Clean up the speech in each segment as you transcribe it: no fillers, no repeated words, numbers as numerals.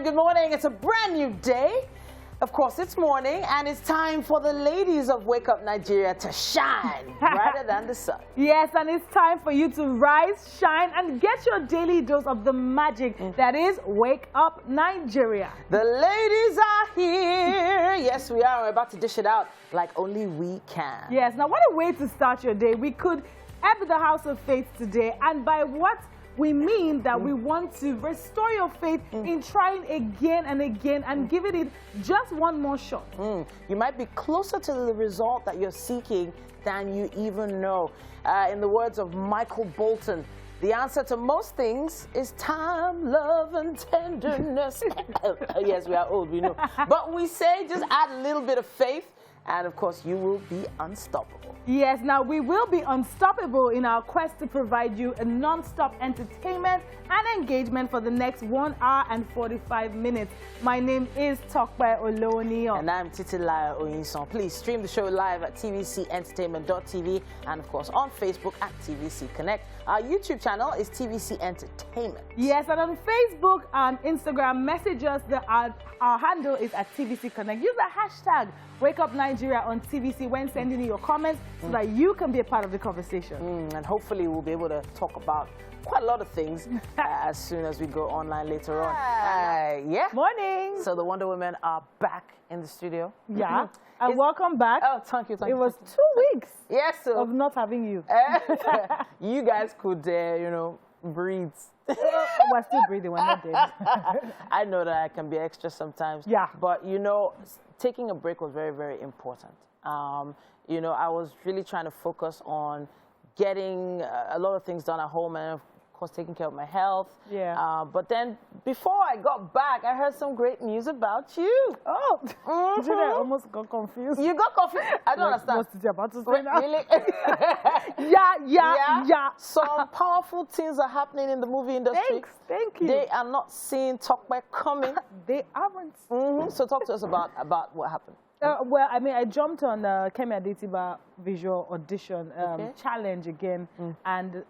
good morning. It's a brand new day. Of course, it's morning, and it's time for the ladies of Wake Up Nigeria to shine brighter than the sun. Yes, and it's time for you to rise, shine, and get your daily dose of the magic that is Wake Up Nigeria. The ladies are here. Yes, we are. We're about to dish it out like only we can. Yes, now what a way to start your day. We could ebb the house of faith today, and by what we mean that we want to restore your faith in trying again and again and giving it just one more shot. You might be closer to the result that you're seeking than you even know. In the words of Michael Bolton, the answer to most things is time, love, and tenderness. Yes, we are old, we know. But we say just add a little bit of faith, and of course, you will be unstoppable. Yes, now we will be unstoppable in our quest to provide you a non-stop entertainment and engagement for the next 1 hour and 45 minutes. My name is Tokwe Oloniyo. And I'm Titilayo Oyinson. Please stream the show live at tvcentertainment.tv and of course on Facebook at TVC Connect. Our YouTube channel is TVC Entertainment. Yes, and on Facebook and Instagram, message us. Our handle is at TVC Connect. Use the hashtag Wake Up Nigeria on TVC when sending in your comments so that you can be a part of the conversation. And hopefully we'll be able to talk about quite a lot of things as soon as we go online later on. Yeah. Morning. So the Wonder Women are back in the studio. Yeah. And welcome back. Oh, thank you. It was 2 weeks of not having you. You guys could, you know, breathe. We're still breathing. We're not dead. I know that I can be extra sometimes. Yeah. But, you know, taking a break was very, very important. You know, I was really trying to focus on getting a lot of things done at home and, of course, taking care of my health. Yeah. But then before I got back, I heard some great news about you. Oh, did I almost got confused? You got confused? I don't understand. What's it about to say now? Really? Yeah. Some powerful things are happening in the movie industry. Thanks. Thank you. They are not seeing Tokwe coming. They aren't. So talk to us about what happened. Well, I mean, I jumped on Kemi Adetiba visual audition challenge again, and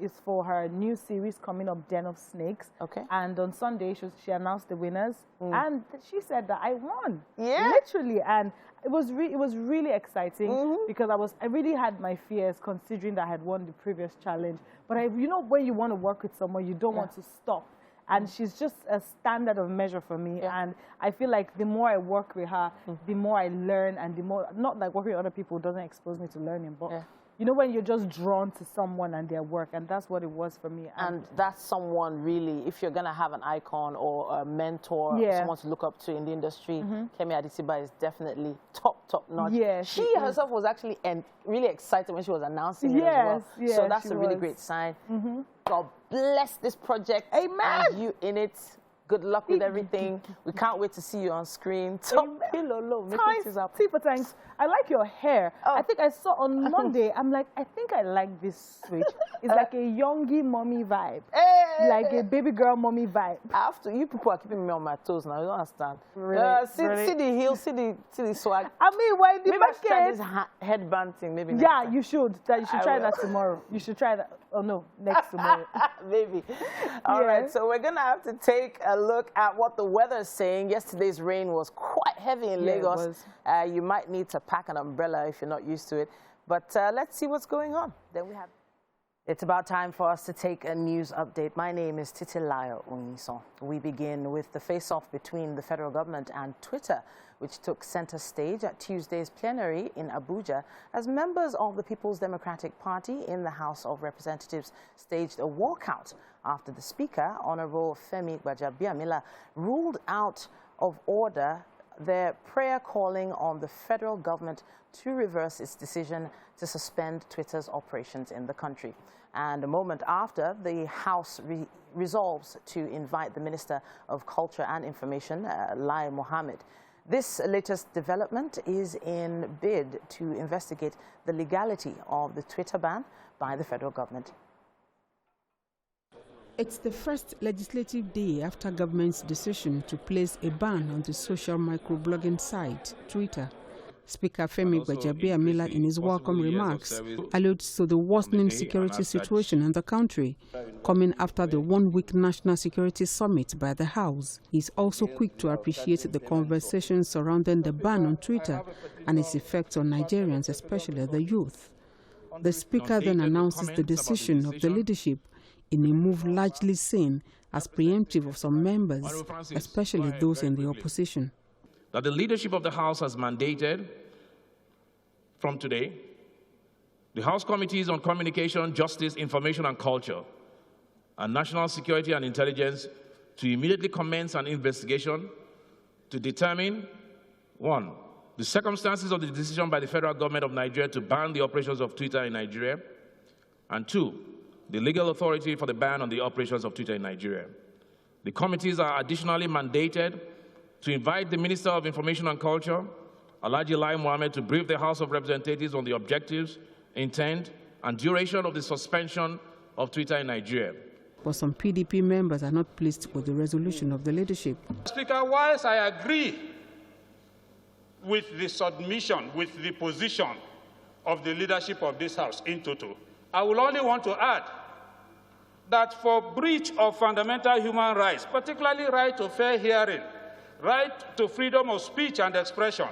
it's for her new series coming up, Den of Snakes. Okay. And on Sunday, she announced the winners, and she said that I won. Yeah. Literally, and it was really exciting because I really had my fears considering that I had won the previous challenge. But you know, when you want to work with someone, you don't want to stop. And she's just a standard of measure for me. Yeah. And I feel like the more I work with her, the more I learn, and the more, not like working with other people doesn't expose me to learning, but you know when you're just drawn to someone and their work, and that's what it was for me. And that's someone really, if you're going to have an icon or a mentor, someone to look up to in the industry, Kemi Adetiba is definitely top notch. Yeah, she herself was actually really excited when she was announcing it as well. Yeah, so that's a really great sign. God bless this project. Amen. And you in it. Good luck with everything. We can't wait to see you on screen. Thanks. I like your hair. I think I saw on Monday, I'm like, I think I like this switch. It's like a youngie mommy vibe. Like a baby girl mommy vibe. After you people are keeping me on my toes now. You don't understand. Really? See the heel, see the swag. I mean, why the maybe I should try this headband thing. Maybe next time. You should. You should try that tomorrow. You should try that. Oh no, next tomorrow. Maybe. All right. So we're gonna have to take a look at what the weather is saying. Yesterday's rain was quite heavy in Lagos. You might need to pack an umbrella if you're not used to it. But let's see what's going on. Then we have. It's about time for us to take a news update. My name is Titilayo Oyinson. We begin with the face-off between the federal government and Twitter, which took center stage at Tuesday's plenary in Abuja as members of the People's Democratic Party in the House of Representatives staged a walkout after the Speaker, Honorable Femi Gbajabiamila, ruled out of order their prayer calling on the federal government to reverse its decision to suspend Twitter's operations in the country. And a moment after, the House resolves to invite the Minister of Culture and Information, Lai Mohammed. This latest development is in bid to investigate the legality of the Twitter ban by the federal government. It's the first legislative day after government's decision to place a ban on the social microblogging site, Twitter. Speaker Femi Gbajabiamila, in his welcome remarks, alludes to the worsening security situation in the country, coming after the one-week National Security Summit by the House. He is also quick to appreciate the conversation surrounding the ban on Twitter and its effects on Nigerians, especially the youth. The Speaker then announces the decision of the leadership in a move largely seen as preemptive of some members, especially those in the opposition. That the leadership of the House has mandated from today the House Committees on Communication, Justice, Information and Culture, and National Security and Intelligence to immediately commence an investigation to determine, 1, the circumstances of the decision by the federal government of Nigeria to ban the operations of Twitter in Nigeria, and 2, the legal authority for the ban on the operations of Twitter in Nigeria. The committees are additionally mandated to invite the Minister of Information and Culture, Alhaji Lai Mohammed, to brief the House of Representatives on the objectives, intent, and duration of the suspension of Twitter in Nigeria. But some PDP members are not pleased with the resolution of the leadership. Speaker, whilst I agree with the submission, with the position of the leadership of this House in total, I will only want to add that for breach of fundamental human rights, particularly right to fair hearing, right to freedom of speech and expression,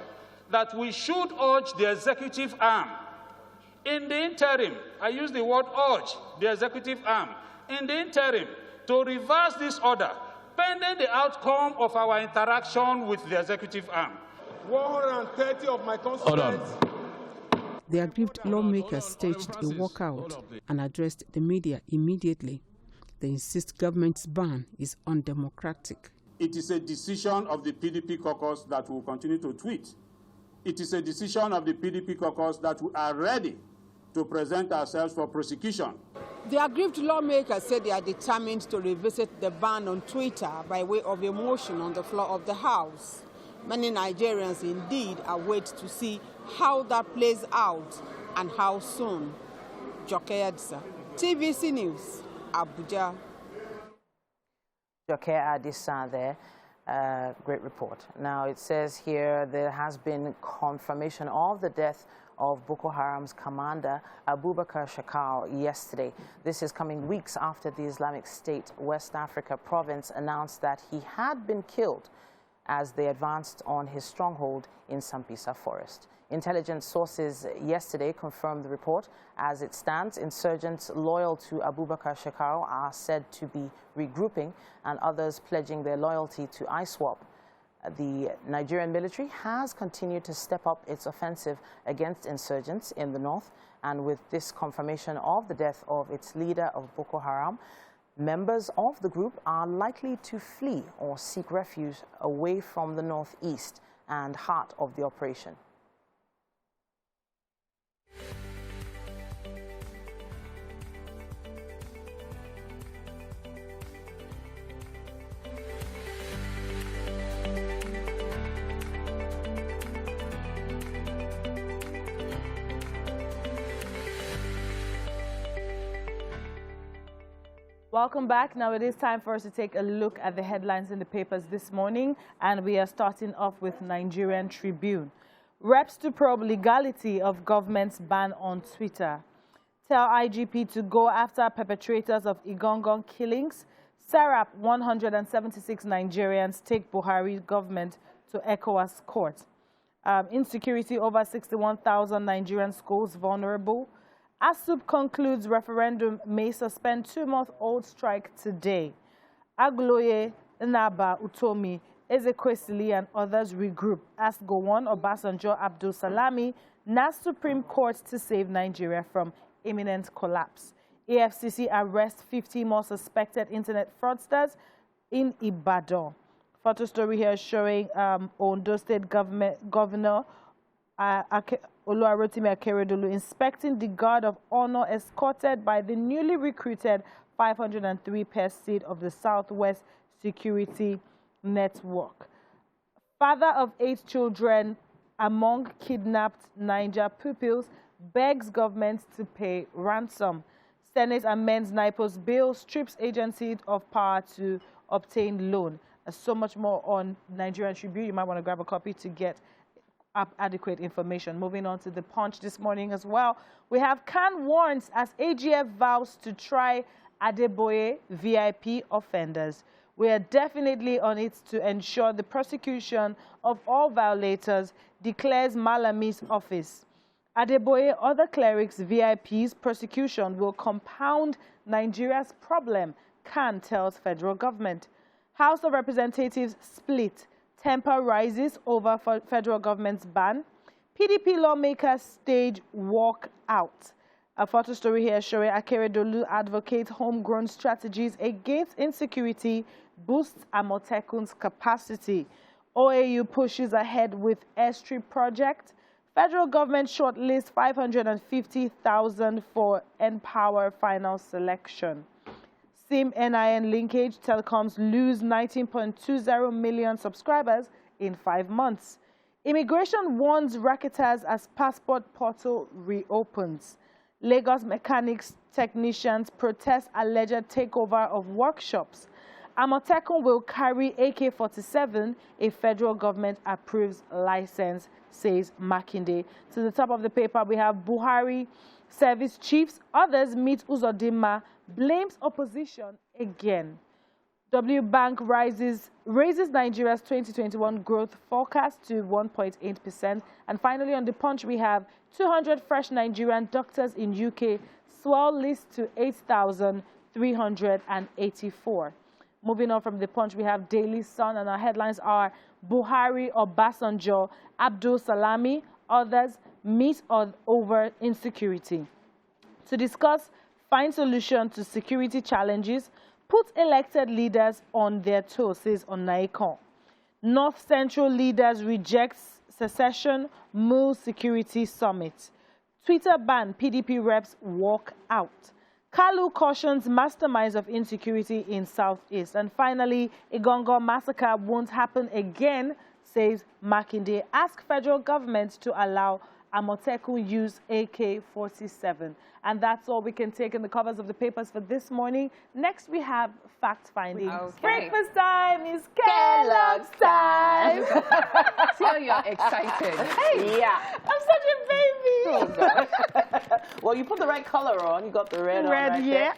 that we should urge the executive arm, in the interim, I use the word urge, the executive arm, in the interim, to reverse this order, pending the outcome of our interaction with the executive arm. 130 of my constituents. The aggrieved lawmakers staged a walkout and addressed the media immediately. They insist government's ban is undemocratic. It is a decision of the PDP caucus that will continue to tweet. It is a decision of the PDP caucus that we are ready to present ourselves for prosecution. The aggrieved lawmakers said they are determined to revisit the ban on Twitter by way of a motion on the floor of the House. Many Nigerians indeed await to see how that plays out and how soon. Joke Adisa, TVC News, Abuja. Joke Adisa there. Great report. Now, it says here there has been confirmation of the death of Boko Haram's commander, Abubakar Shekau, yesterday. This is coming weeks after the Islamic State West Africa province announced that he had been killed as they advanced on his stronghold in Sambisa Forest. Intelligence sources yesterday confirmed the report. As it stands, insurgents loyal to Abubakar Shekau are said to be regrouping and others pledging their loyalty to ISWAP. The Nigerian military has continued to step up its offensive against insurgents in the north, and with this confirmation of the death of its leader of Boko Haram, members of the group are likely to flee or seek refuge away from the northeast and heart of the operation. Welcome back. Now it is time for us to take a look at the headlines in the papers this morning, and we are starting off with Nigerian Tribune. Reps to probe legality of government's ban on Twitter. Tell IGP to go after perpetrators of Igongon killings. Serap 176 Nigerians take Buhari government to ECOWAS court. Insecurity over 61,000 Nigerian schools vulnerable. ASUP concludes referendum may suspend 2-month-old strike today. Agloye, Naba, Utomi, Ezekwesili and others regroup. Ask Gowon, Obasanjo, Abdul Salami, NAS Supreme Court to save Nigeria from imminent collapse. AFCC arrests 50 more suspected internet fraudsters in Ibadan. Photo story here showing Ondo State Governor Oluwarotimi Akeredolu inspecting the guard of honor escorted by the newly recruited 503 seat of the Southwest Security Network. Father of 8 children among kidnapped Niger pupils begs government to pay ransom. Senate amends NIPO's bill, strips agency of power to obtain loan. So much more on Nigerian Tribune. You might want to grab a copy to get adequate information. Moving on to the Punch this morning as well. We have Khan warns as AGF vows to try Adeboye VIP offenders. We are definitely on it to ensure the prosecution of all violators, declares Malami's office. Adeboye, other clerics, VIPs, prosecution will compound Nigeria's problem, Khan tells federal government. House of Representatives split. Temper rises over federal government's ban. PDP lawmakers stage walk out. A photo story here showing Akeredolu advocates homegrown strategies against insecurity, boosts Amotekun's capacity. OAU pushes ahead with airstrip project. Federal government shortlists 550,000 for Empower final selection. SIM-NIN linkage, telecoms lose 19.20 million subscribers in 5 months. Immigration warns racketers as passport portal reopens. Lagos mechanics technicians protest alleged takeover of workshops. Amotekun will carry AK-47 if federal government approves license, says Makinde. To the top of the paper, we have Buhari service chiefs. Others meet Uzodinma, blames opposition again. W Bank raises Nigeria's 2021 growth forecast to 1.8%. And finally, on the Punch, we have 200 fresh Nigerian doctors in UK, swell list to 8,384. Moving on from the Punch, we have Daily Sun, and our headlines are Buhari, Obasanjo, Abdul Salami, others meet over insecurity. To discuss find solution to security challenges, put elected leaders on their toes, says Onaikon. North Central leaders reject secession, move security summit. Twitter ban, PDP reps walk out. Kalu cautions masterminds of insecurity in Southeast. And finally, Igongo massacre won't happen again, says Makinde. Ask federal government to allow Amotekun use AK-47. And that's all we can take in the covers of the papers for this morning. Next, we have fact-finding. Okay. Breakfast time is Kellogg's time. So you're excited. Hey, yeah. I'm such a baby. Oh, God. Well, you put the right color on. You got the red on right there.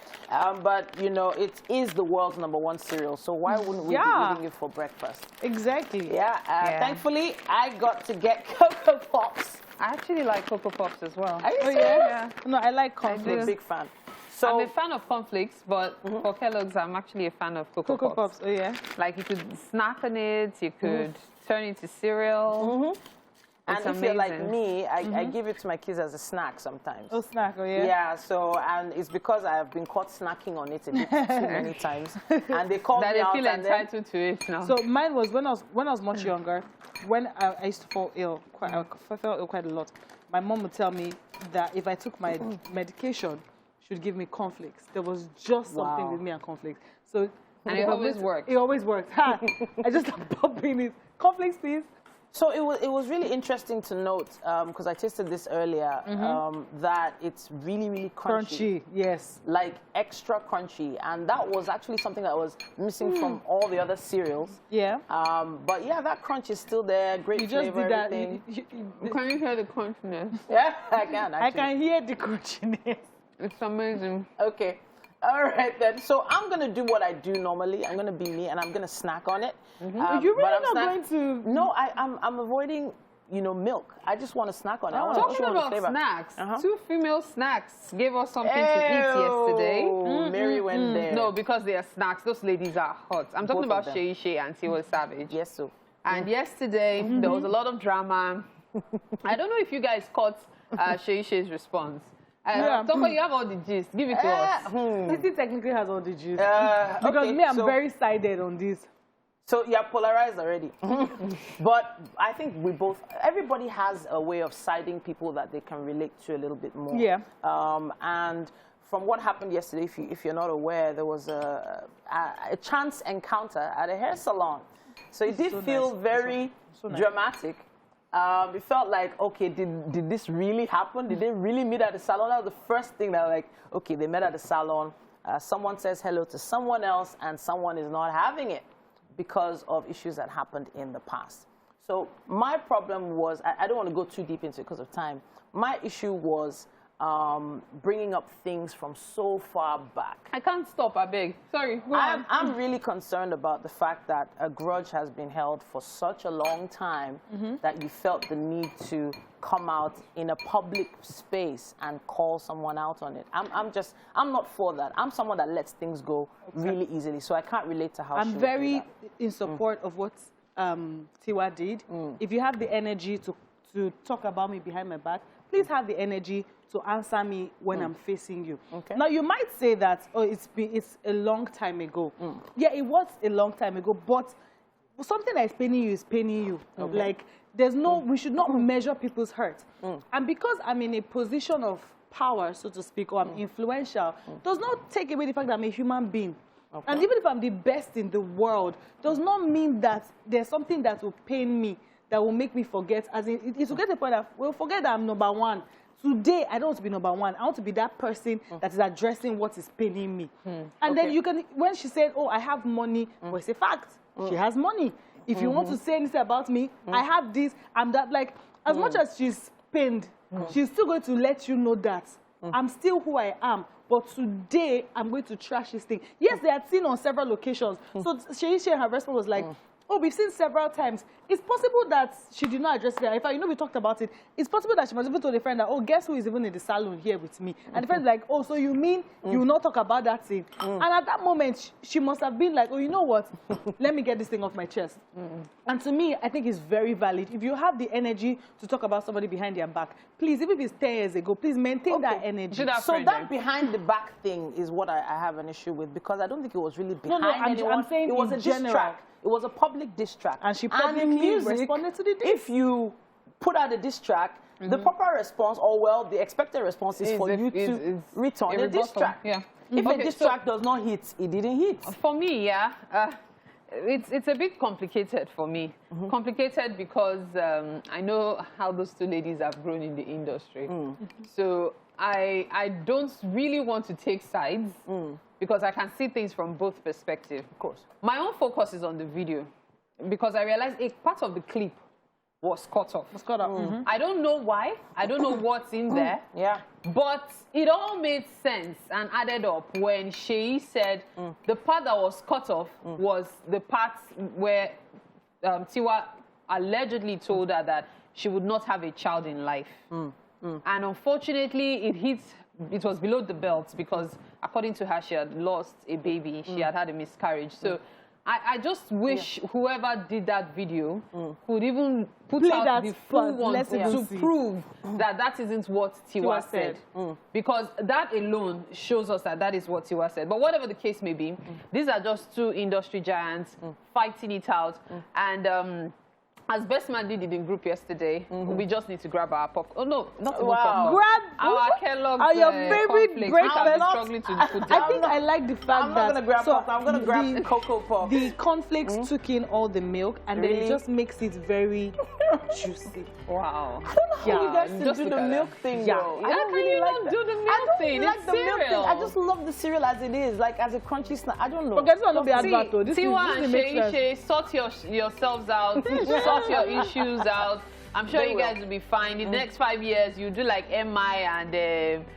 But, you know, it is the world's #1 cereal. So why wouldn't we be eating it for breakfast? Exactly. Yeah. Thankfully, I got to get Cocoa Pops. I actually like Cocoa Pops as well. Are you serious? Yeah. No, I like cornflakes. I'm a big fan. So, I'm a fan of cornflakes, but for Kellogg's, I'm actually a fan of Cocoa Pops. Oh, yeah. Like, you could snack on it, you could turn it into cereal. And if you're like me, I give it to my kids as a snack sometimes. Oh, snack, oh, yeah? Yeah, so, and it's because I have been caught snacking on it a bit too many times. And they call me out. That they feel entitled to it now. So mine was, when I was much younger, when I used to fall ill, I felt ill quite a lot. My mom would tell me that if I took my medication, she would give me cornflakes. There was just something with me and cornflakes. So, and it always worked. It always worked. I just popping it. Cornflakes, please. So it was really interesting to note, because I tasted this earlier, that it's really, really crunchy. Crunchy, yes. Like extra crunchy. And that was actually something that was missing from all the other cereals. Yeah. But yeah, that crunch is still there. Great flavor, everything. Can you hear the crunchiness? Yeah, I can actually. I can hear the crunchiness. It's amazing. Okay. All right, then. So I'm going to do what I do normally. I'm going to be me, and I'm going to snack on it. You're really not going to... No, I'm avoiding, you know, milk. I just want to snack on it. Talking about snacks, 2 female snacks gave us something to eat yesterday. Mary went there. No, because they are snacks. Those ladies are hot. I'm talking about Shay and Tiwa Savage. Yes, so. And yesterday, there was a lot of drama. I don't know if you guys caught Shay's response. Toko, you have all the gist. Give it to us. Titi technically has all the gist. Because me, I'm very sided on this. So you're polarized already. But I think everybody has a way of siding people that they can relate to a little bit more. Yeah. And from what happened yesterday, if you're not aware, there was a chance encounter at a hair salon. So it did feel very dramatic. It felt like, okay, did this really happen? Did they really meet at the salon? That was the first thing that, like, okay, they met at the salon. Someone says hello to someone else, and someone is not having it because of issues that happened in the past. So my problem was, I don't want to go too deep into it because of time. My issue was bringing up things from so far back. I can't stop, I beg. Sorry, go on. I'm really concerned about the fact that a grudge has been held for such a long time that you felt the need to come out in a public space and call someone out on it. I'm not for that. I'm someone that lets things go really easily, so I can't relate to how I'm very in support of what Tiwa did. If you have the energy to talk about me behind my back, please have the energy to answer me when I'm facing you. Okay. Now, you might say that, oh, it's a long time ago. Yeah, it was a long time ago, but something that is paining you is paining you. Okay. Like, there's no, we should not measure people's hurt. And because I'm in a position of power, so to speak, or I'm influential, does not take away the fact that I'm a human being. Okay. And even if I'm the best in the world, does not mean that there's something that will pain me, that will make me forget. As in, it will get to the point that we'll forget that I'm number one. Today, I don't want to be number one. I want to be that person that is addressing what is paining me. And then you can, when she said, oh, I have money, well, it's a fact. She has money. If you want to say anything about me, I have this, I'm that. Like, as much as she's pained, she's still going to let you know that I'm still who I am. But today, I'm going to trash this thing. Yes, they had seen on several occasions. So Shay, her response was like, oh, we've seen several times. It's possible that she did not address it. In fact, you know, we talked about it. It's possible that she must even told a friend that, oh, guess who is even in the salon here with me? And the friend's like, oh, so you mean you will not talk about that thing? And at that moment, she must have been like, oh, you know what? Let me get this thing off my chest. And to me, I think it's very valid. If you have the energy to talk about somebody behind their back, please, even if it's 10 years ago, please maintain that energy. So that behind the back thing is what I have an issue with, because I don't think it was really behind anyone. I'm saying it was a diss track. It was a public diss track. And she publicly responded to the diss. If you put out a diss track, the proper response, or well, the expected response is for you to return a diss track. Yeah. If a diss track does not hit, it didn't hit. For me, yeah, it's a bit complicated for me. Complicated because I know how those two ladies have grown in the industry. So I don't really want to take sides. Because I can see things from both perspectives. Of course. My own focus is on the video, because I realized a part of the clip was cut off. Was cut off. I don't know why. I don't know what's in there. Yeah. But it all made sense and added up when Shay said the part that was cut off was the part where Tiwa allegedly told her that she would not have a child in life. And unfortunately, it was below the belt, because according to her, she had lost a baby. She had a miscarriage. So I just wish whoever did that video could even put out the full one to prove that that isn't what Tiwa said. Because that alone shows us that that is what Tiwa said. But whatever the case may be, these are just two industry giants fighting it out. And as Best Man did it in group yesterday, we just need to grab our popcorn. Oh, no, not popcorn. Grab our Kellogg's your favorite breakfast. Struggling to put down. I think I like the fact that... I'm not going to grab popcorn. I'm going to grab the Cocoa Puff. The cornflakes took in all the milk, and then it just makes it very juicy. Wow. I don't know how you guys do the milk thing, though. I don't really like do the milk thing. Like the milk thing. I just love the cereal as it is, like as a crunchy snack. I don't know. Okay, this one will be advert, though. Tiwa and Shay, sort yourselves out. Sort your issues out. I'm sure you guys will be fine. In the next 5 years, you do like MI and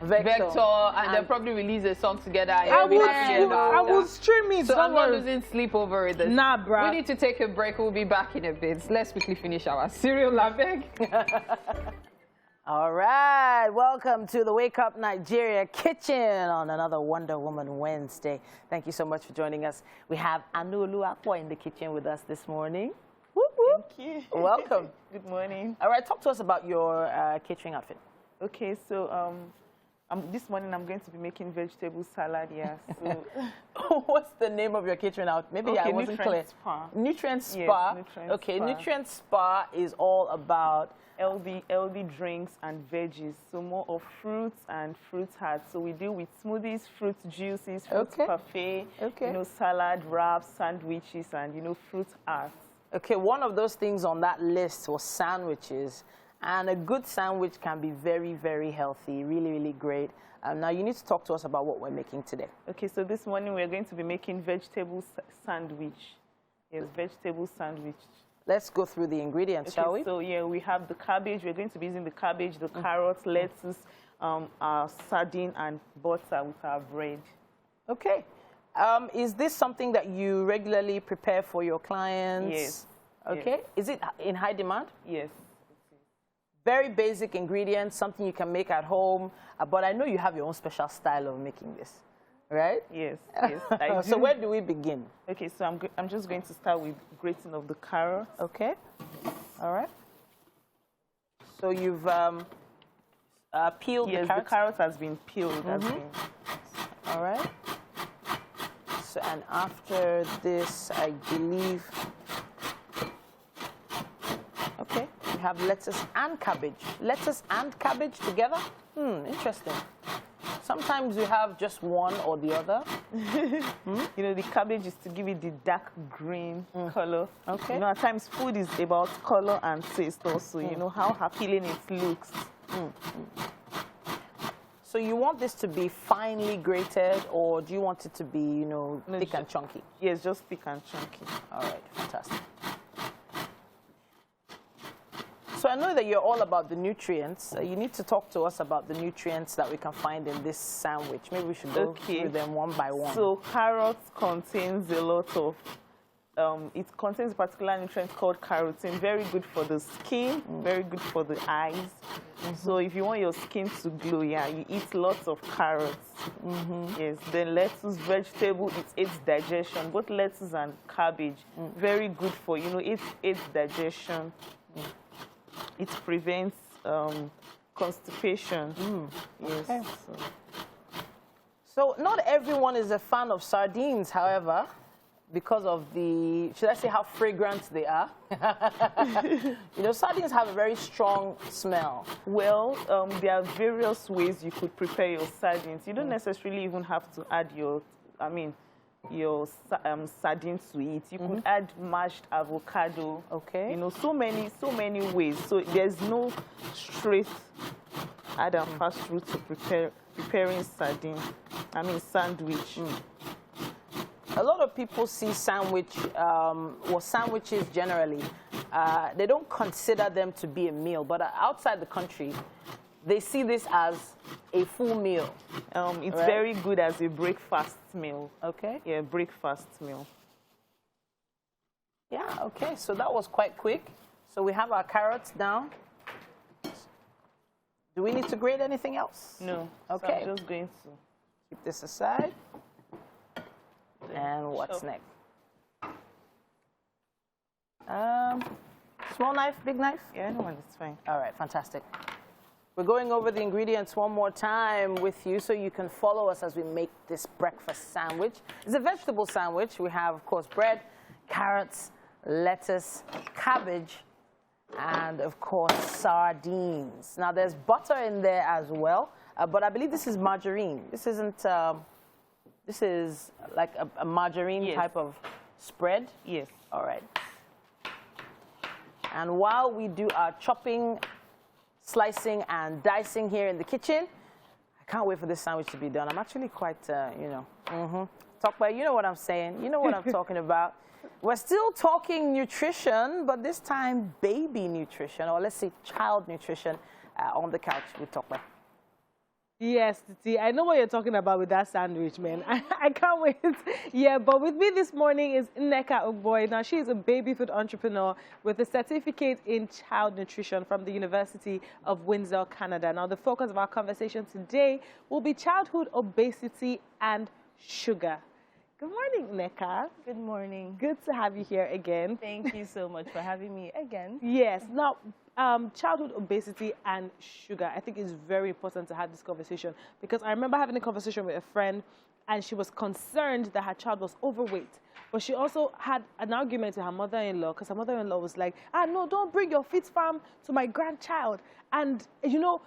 Vector, and they'll probably release a song together. I will stream it. So I'm not losing sleep over it. Nah, bro. We need to take a break. We'll be back in a bit. Let's quickly finish our cereal, I beg. All right, welcome to the Wake Up Nigeria kitchen on another Wonder Woman Wednesday. Thank you so much for joining us. We have Anu Oluwapo in the kitchen with us this morning. Whoop, whoop. Thank you. Welcome. Good morning. All right, talk to us about your catering outfit. Okay, so this morning I'm going to be making vegetable salad. Yeah. So what's the name of your catering outfit? Maybe I wasn't clear. Spa. Nutrient Spa. Yes, Nutrient okay, Spa. Nutrient Spa is all about healthy drinks and veggies. So more of fruits and fruit hats. So we deal with smoothies, fruit juices, fruit parfait, salad wraps, sandwiches, and fruit arts. Okay, one of those things on that list was sandwiches. And a good sandwich can be very, very healthy, really, really great. Now, you need to talk to us about what we're making today. Okay, so this morning we're going to be making vegetable sandwich. Yes, vegetable sandwich. let's go through the ingredients, shall we? So yeah, we have the cabbage. We're going to be using the cabbage, the carrots, lettuce, our sardine, and butter with our bread. Okay. Is this something that you regularly prepare for your clients? Yes. Okay. Yes. Is it in high demand? Yes. Very basic ingredients, something you can make at home. But I know you have your own special style of making this, right? Yes. Yes. So where do we begin? Okay. So I'm just going to start with grating of the carrots. Okay. All right. So you've peeled the carrots? Yes, the carrot has been peeled. All right. So, and after this, I believe, okay, we have lettuce and cabbage. Lettuce and cabbage together? Interesting. Sometimes you have just one or the other. You know, the cabbage is to give it the dark green color. Okay. You know, at times food is about color and taste also. You know, how appealing it looks. So you want this to be finely grated, or do you want it to be, you know, thick and chunky? Yes, just thick and chunky. All right, fantastic. So I know that you're all about the nutrients. You need to talk to us about the nutrients that we can find in this sandwich. Maybe we should go through them one by one. So carrots contains a lot of, it contains a particular nutrient called carotene, very good for the skin, very good for the eyes. So if you want your skin to glow, yeah, you eat lots of carrots. Yes, then lettuce, vegetable, it aids digestion. Both lettuce and cabbage, very good for, you know, it aids digestion. It prevents constipation. Yes. Okay. So not everyone is a fan of sardines, however, because of the, should I say how fragrant they are? You know, sardines have a very strong smell. Well, there are various ways you could prepare your sardines. You don't necessarily even have to add your sardine to it. You could add mashed avocado. Okay. You know, so many ways. So there's no straight add and fast route to preparing sandwich. A lot of people see sandwiches generally, they don't consider them to be a meal, but outside the country, they see this as a full meal. It's very good as a breakfast meal. Okay. Yeah, breakfast meal. Yeah, okay, so that was quite quick. So we have our carrots down. Do we need to grate anything else? No. Okay. So I'm just going to keep this aside. And what's next? Small knife, big knife? Yeah, anyone is fine. All right, fantastic. We're going over the ingredients one more time with you so you can follow us as we make this breakfast sandwich. It's a vegetable sandwich. We have, of course, bread, carrots, lettuce, cabbage, and, of course, sardines. Now, there's butter in there as well, but I believe this is margarine. This isn't... This is like a margarine type of spread? Yes. All right. And while we do our chopping, slicing, and dicing here in the kitchen, I can't wait for this sandwich to be done. I'm actually quite, you know, talk about, you know what I'm saying. You know what I'm talking about. We're still talking nutrition, but this time baby nutrition, or let's say child nutrition, on the couch with Tokwe. Yes, Titi, I know what you're talking about with that sandwich, man. I can't wait. Yeah, but with me this morning is Nneka Ogboy. Now, she is a baby food entrepreneur with a certificate in child nutrition from the University of Windsor, Canada. Now, the focus of our conversation today will be childhood obesity and sugar. Good morning, Nneka. Good morning. Good to have you here again. Thank you so much for having me again. Yes. Now, childhood obesity and sugar, I think is very important to have this conversation, because I remember having a conversation with a friend and she was concerned that her child was overweight. But she also had an argument with her mother-in-law, because her mother-in-law was like, no, don't bring your fit farm to my grandchild. And, you know,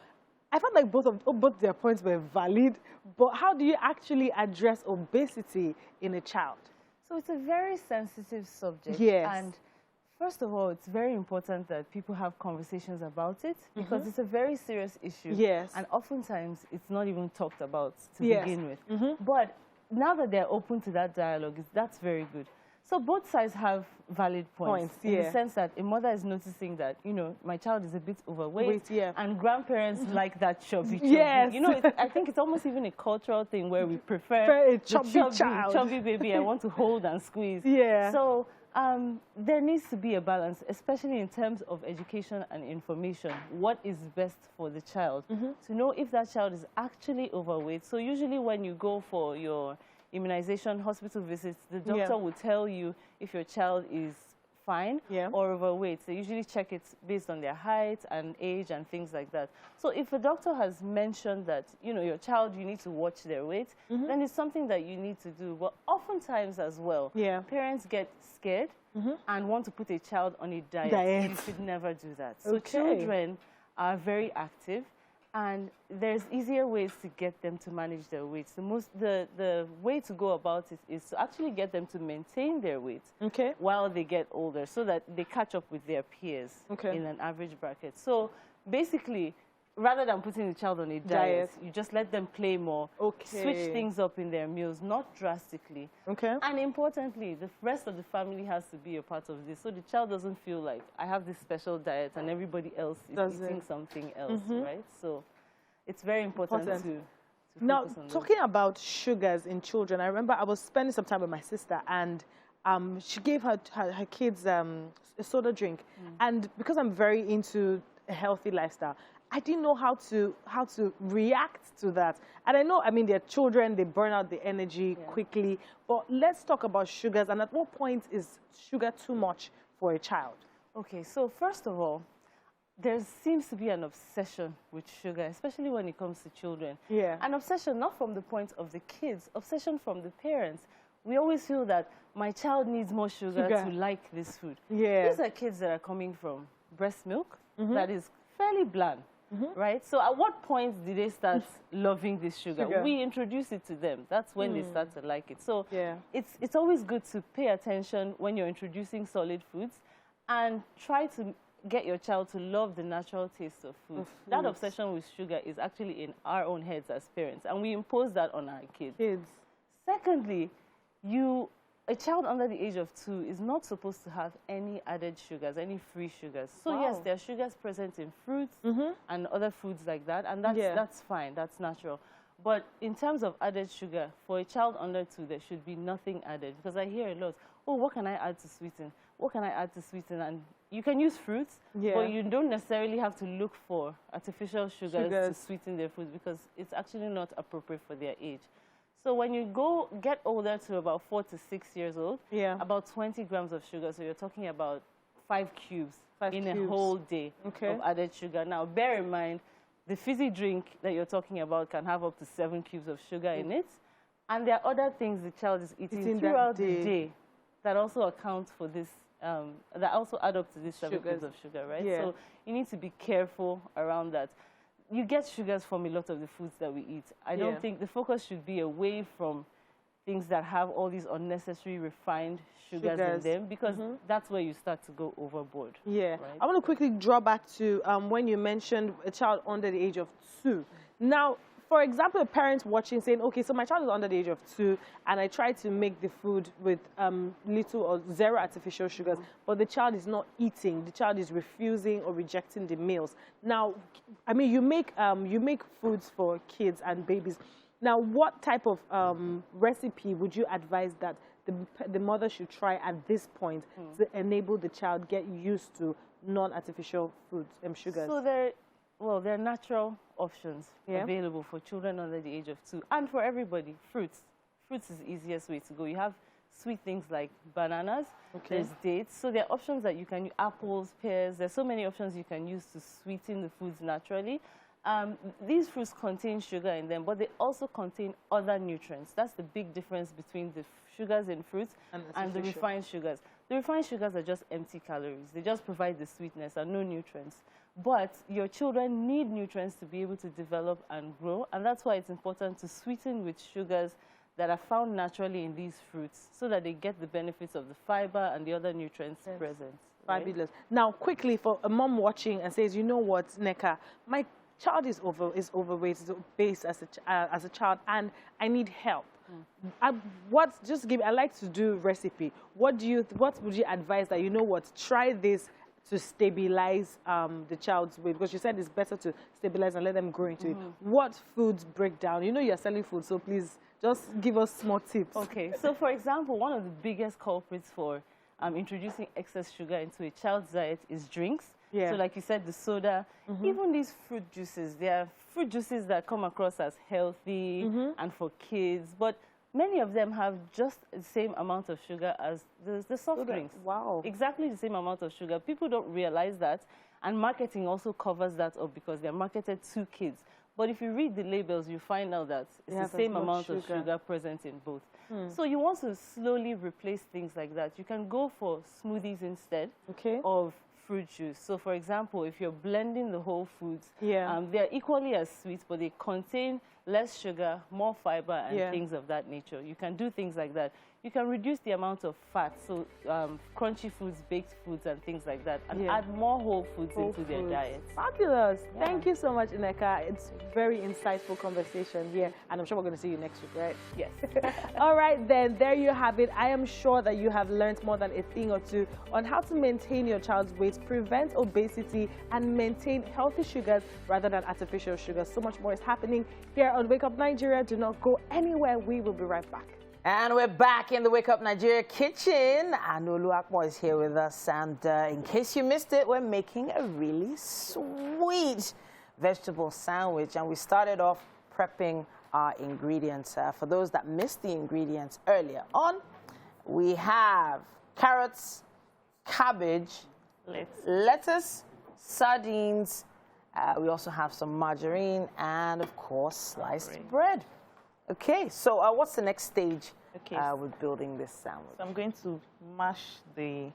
I felt like both their points were valid, but how do you actually address obesity in a child? So it's a very sensitive subject. Yes. And first of all, it's very important that people have conversations about it, because it's a very serious issue. Yes. And oftentimes, it's not even talked about to begin with. But now that they're open to that dialogue, that's very good. So both sides have valid points in the sense that a mother is noticing that, you know, my child is a bit overweight, and grandparents like that chubby. Yes. You know, I think it's almost even a cultural thing where we prefer a chubby baby I want to hold and squeeze. So there needs to be a balance, especially in terms of education and information. What is best for the child? To know if that child is actually overweight. So usually when you go for your immunization, hospital visits, the doctor will tell you if your child is fine or overweight. They usually check it based on their height and age and things like that. So if a doctor has mentioned that, you know, your child, you need to watch their weight, then it's something that you need to do. But oftentimes as well, parents get scared and want to put a child on a diet. You should never do that. So children are very active, and there's easier ways to get them to manage their weights. The way to go about it is to actually get them to maintain their weight while they get older, so that they catch up with their peers in an average bracket. So basically, rather than putting the child on a diet, you just let them play more, switch things up in their meals, not drastically. And importantly, the rest of the family has to be a part of this, so the child doesn't feel like, I have this special diet and everybody else is eating something else, right? So it's very important to now, talking about sugars in children, I remember I was spending some time with my sister, and she gave her kids a soda drink. And because I'm very into a healthy lifestyle, I didn't know how to react to that. And I know, I mean, they're children, they burn out the energy quickly. But let's talk about sugars, and at what point is sugar too much for a child? Okay, so first of all, there seems to be an obsession with sugar, especially when it comes to children. An obsession not from the point of the kids, obsession from the parents. We always feel that my child needs more sugar to like this food. These are kids that are coming from breast milk that is fairly bland. Right? So at what point did they start loving this sugar? We introduce it to them. That's when they start to like it. So it's always good to pay attention when you're introducing solid foods and try to get your child to love the natural taste of food. That obsession with sugar is actually in our own heads as parents, and we impose that on our kids. Secondly, a child under the age of 2 is not supposed to have any added sugars, any free sugars. So yes, there are sugars present in fruits and other foods like that, and that's fine, that's natural. But in terms of added sugar, for a child under 2, there should be nothing added, because I hear a lot, oh, what can I add to sweeten? What can I add to sweeten? And you can use fruits, but you don't necessarily have to look for artificial sugars to sweeten their food, because it's actually not appropriate for their age. So when you get older to about 4 to 6 years old, about 20 grams of sugar. So you're talking about 5 cubes in a whole day of added sugar. Now, bear in mind, the fizzy drink that you're talking about can have up to 7 cubes of sugar in it. And there are other things the child is eating throughout the day that also account for this, that also add up to this 7 cubes of sugar, right? So you need to be careful around that. You get sugars from a lot of the foods that we eat. I don't think the focus should be away from things that have all these unnecessary refined sugars in them, because that's where you start to go overboard. Right? I want to quickly draw back to when you mentioned a child under the age of 2. Now, for example, a parent watching saying, okay, so my child is under the age of 2, and I try to make the food with little or zero artificial sugars, but the child is not eating. The child is refusing or rejecting the meals. Now, I mean, you make foods for kids and babies. Now, what type of recipe would you advise that the mother should try at this point to enable the child get used to non-artificial foods and sugars? So there are natural options available for children under the age of 2, and for everybody. Fruits is the easiest way to go. You have sweet things like bananas, there's dates. So there are options that you can use, apples, pears. There's so many options you can use to sweeten the foods naturally. These fruits contain sugar in them, but they also contain other nutrients. That's the big difference between the sugars in fruits and the refined sugars. The refined sugars are just empty calories. They just provide the sweetness and no nutrients. But your children need nutrients to be able to develop and grow, and that's why it's important to sweeten with sugars that are found naturally in these fruits, so that they get the benefits of the fiber and the other nutrients present. Fabulous. Now, quickly, for a mom watching and says, you know what, Nneka, my child is overweight, is obese as a child, and I need help. I like to do recipe. What would you advise that, you know what, try this to stabilize the child's weight? Because you said it's better to stabilize and let them grow into it. What foods break down? You know you're selling food, so please just give us small tips. Okay, so for example, one of the biggest culprits for introducing excess sugar into a child's diet is drinks. Yeah. So like you said, the soda, even these fruit juices, there are fruit juices that come across as healthy and for kids, but many of them have just the same amount of sugar as the soft drinks. Wow. Exactly the same amount of sugar. People don't realize that, and marketing also covers that up because they're marketed to kids. But if you read the labels, you find out that it's the same amount of sugar present in both. So you want to slowly replace things like that. You can go for smoothies instead of fruit juice. So for example, if you're blending the whole foods, they're equally as sweet, but they contain less sugar, more fiber, and things of that nature. You can do things like that. You can reduce the amount of fat, so crunchy foods, baked foods, and things like that, and add more whole foods into their diet. Fabulous. Thank you so much, Nneka. It's very insightful conversation here, and I'm sure we're going to see you next week, right? Yes. All right, then, there you have it. I am sure that you have learned more than a thing or two on how to maintain your child's weight, prevent obesity, and maintain healthy sugars rather than artificial sugars. So much more is happening here on Wake Up Nigeria. Do not go anywhere. We will be right back. And we're back in the Wake Up Nigeria kitchen. Anolu Akmo is here with us. And in case you missed it, we're making a really sweet vegetable sandwich. And we started off prepping our ingredients. For those that missed the ingredients earlier on, we have carrots, cabbage, lettuce, sardines. We also have some margarine and, of course, sliced bread. Okay, so what's the next stage with building this sandwich? So I'm going to mash the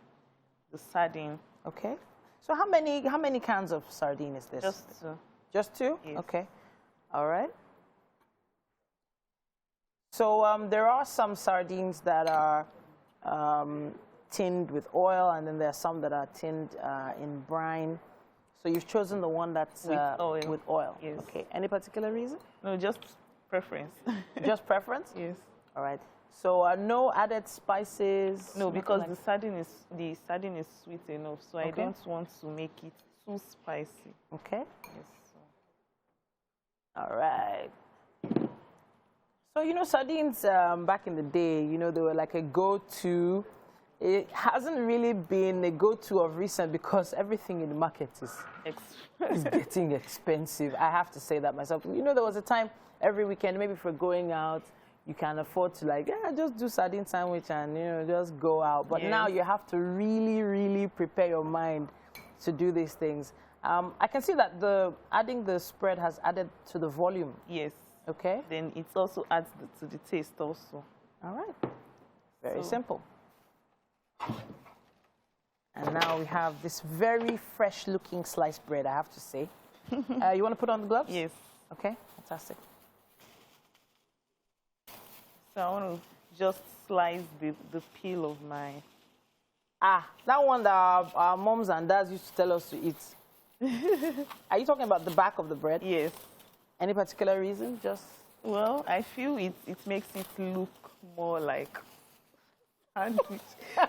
sardine. Okay. So how many cans of sardine is this? Just two. Just two? Yes. Okay. All right. So there are some sardines that are tinned with oil, and then there are some that are tinned in brine. So you've chosen the one that's with oil. With oil. Yes. Okay. Any particular reason? No, just preference. Just preference? Yes. All right. So no added spices? No, because the sardine is sweet enough, so I don't want to make it too spicy. Okay. Yes. All right. So, you know, sardines back in the day, you know, they were like a go-to. It hasn't really been a go-to of recent because everything in the market is getting expensive. I have to say that myself. You know, there was a time every weekend, maybe if we're going out, you can afford to like, just do sardine sandwich and, you know, just go out. But now you have to really, really prepare your mind to do these things. I can see that adding the spread has added to the volume. Yes. Okay. Then it also adds to the taste also. All right. Very simple. And now we have this very fresh looking sliced bread, I have to say. You want to put on the gloves? Yes. Okay, fantastic. So I want to just slice the peel of my... that one that our moms and dads used to tell us to eat. Are you talking about the back of the bread? Yes. Any particular reason? Just... Well, I feel it makes it look more like sandwich.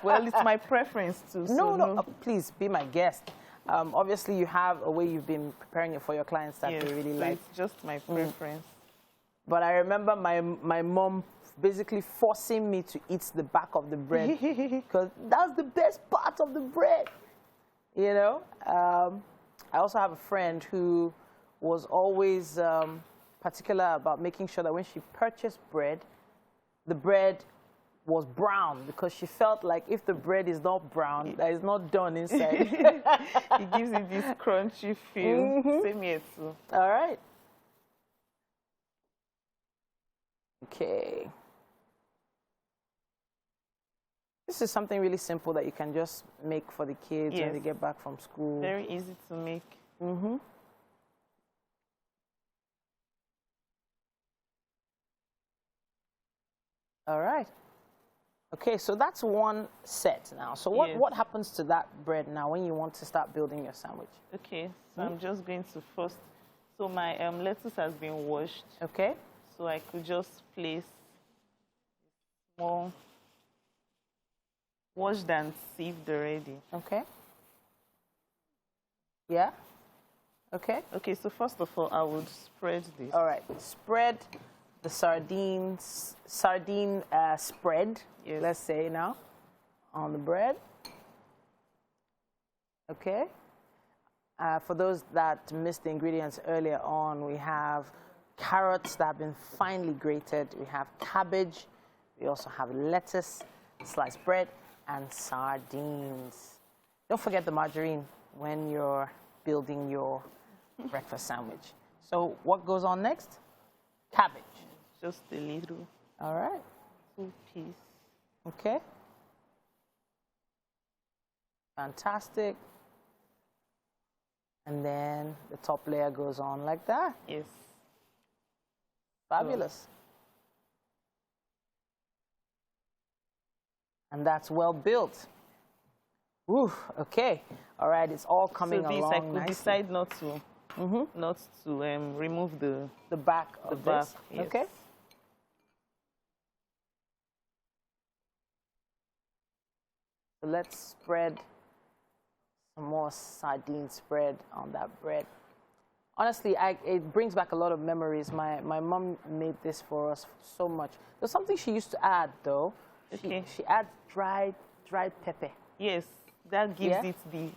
Well, it's my preference too. No, please be my guest. Obviously, you have a way you've been preparing it for your clients that they really like. It's just my preference. But I remember my mom basically forcing me to eat the back of the bread because that's the best part of the bread. You know? I also have a friend who was always particular about making sure that when she purchased bread, the bread was brown because she felt like if the bread is not brown, that is not done inside. It gives it this crunchy feel. Same here too. All right. Okay. This is something really simple that you can just make for the kids when they get back from school. Very easy to make. All right. Okay, so that's one set now. So what happens to that bread now when you want to start building your sandwich? Okay, so I'm just going to first... So my lettuce has been washed. Okay. So I could just place more washed and sieved already. Okay. Yeah. Okay. Okay, so first of all, I would spread this. All right. Spread the sardine spread, yes, let's say now, on the bread. Okay. For those that missed the ingredients earlier on, we have carrots that have been finely grated. We have cabbage. We also have lettuce, sliced bread, and sardines. Don't forget the margarine when you're building your breakfast sandwich. So what goes on next? Cabbage. Just a little. All right. 2 pieces. Okay. Fantastic. And then the top layer goes on like that. Yes. Fabulous. And that's well built. Ooh, okay. All right, it's all coming along nicely. So I could decide not to remove the back of this. Yes. Okay. So let's spread some more sardine spread on that bread. Honestly, it brings back a lot of memories. My mom made this for us so much. There's something she used to add, though. Okay. She adds dried pepper. Yes, that gives it the,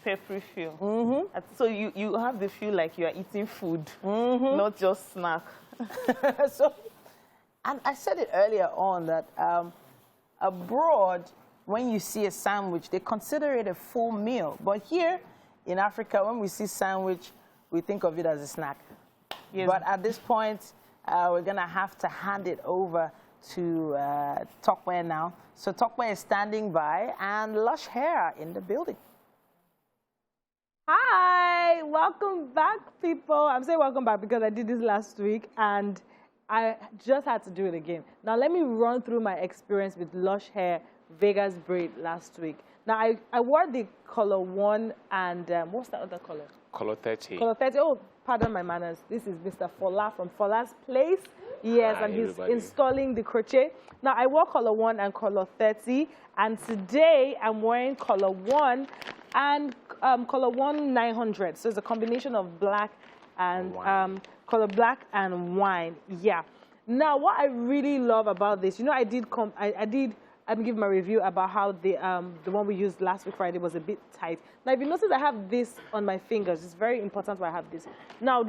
peppery feel. So you have the feel like you are eating food, not just snack. And I said it earlier on that abroad, when you see a sandwich, they consider it a full meal. But here in Africa, when we see sandwich, we think of it as a snack. Yes. But at this point, we're going to have to hand it over to Tiwa now. So Tiwa is standing by, and Lush Hair in the building. Hi, welcome back, people. I'm saying welcome back because I did this last week, and I just had to do it again. Now, let me run through my experience with Lush Hair Vegas braid last week. Now, I wore the color 1 and what's the other color? Color 30. Color 30. Oh, pardon my manners. This is Mr. Fola from Fola's Place. Yes, and he's installing the crochet. Now, I wore color 1 and color 30, and today I'm wearing color 1 and color 1 900. So it's a combination of black and color black and wine. Yeah. Now, what I really love about this, I'm giving my review about how the one we used last week Friday was a bit tight. Now, if you notice, I have this on my fingers. It's very important why I have this. Now,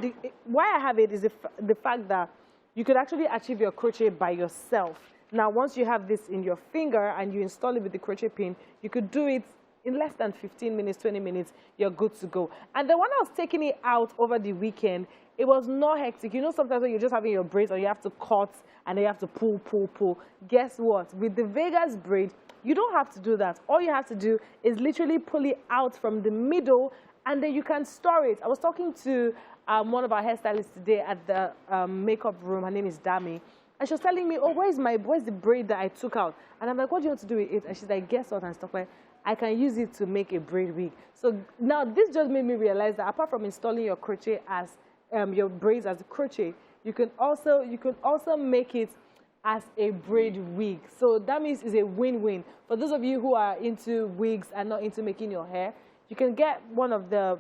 why I have it is the fact that you could actually achieve your crochet by yourself. Now, once you have this in your finger and you install it with the crochet pin, you could do it in less than 15 minutes, 20 minutes, you're good to go. And then when I was taking it out over the weekend, it was not hectic. You know, sometimes when you're just having your braids or you have to cut and then you have to pull. Guess what? With the Vegas braid, you don't have to do that. All you have to do is literally pull it out from the middle and then you can store it. I was talking to one of our hairstylists today at the makeup room. Her name is Dami. And she was telling me, oh, where's the braid that I took out? And I'm like, what do you want to do with it? And she's like, guess what? And stuff like, I can use it to make a braid wig. So now this just made me realize that apart from installing your crochet as your braids as a crochet, you can also make it as a braid wig. So that means it's a win-win. For those of you who are into wigs and not into making your hair, you can get one of the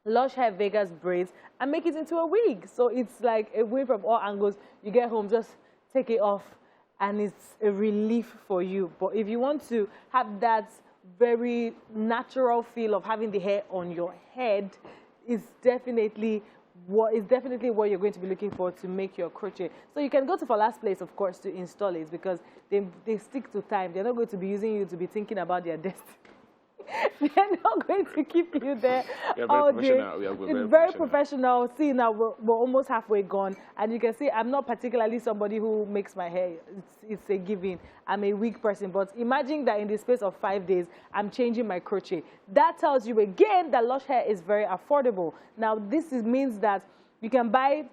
Lush Hair Vegas braids and make it into a wig. So it's like a win from all angles. You get home, just take it off, and it's a relief for you. But if you want to have that very natural feel of having the hair on your head, it's definitely what you're going to be looking for to make your crochet. So you can go to Fola's Place, of course, to install it because they stick to time. They're not going to be using you to be thinking about their destiny. They're not going to keep you there all day. It's very professional. See, now we're almost halfway gone. And you can see I'm not particularly somebody who makes my hair. It's a giving. I'm a wig person. But imagine that in the space of 5 days, I'm changing my crochet. That tells you again that Lush Hair is very affordable. Now, this means that you can buy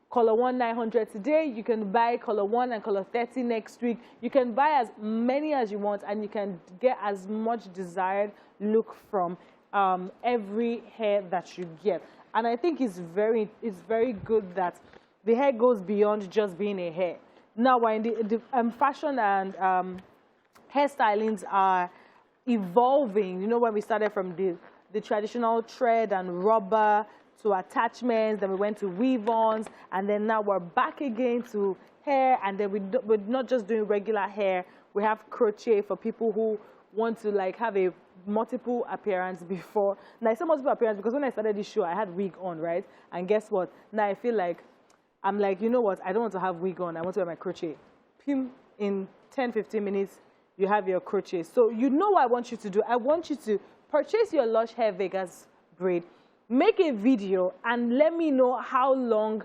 color 1 900 today, you can buy color 1 and color 30 next week. You can buy as many as you want and you can get as much desired look from every hair that you get. And I think it's very good that the hair goes beyond just being a hair. now we're in the fashion and hairstylings are evolving. You know, when we started from the traditional thread and rubber to attachments, then we went to weave-ons, and then now we're back again to hair, and then we're not just doing regular hair. We have crochet for people who want to like have a multiple appearance before. Now I say multiple appearance because when I started this show, I had wig on, right? And guess what? Now I feel like, I'm like, you know what? I don't want to have wig on. I want to wear my crochet. Pim, in 10, 15 minutes, you have your crochet. So you know what I want you to do? I want you to purchase your Lush Hair Vegas braid, make a video, and let me know how long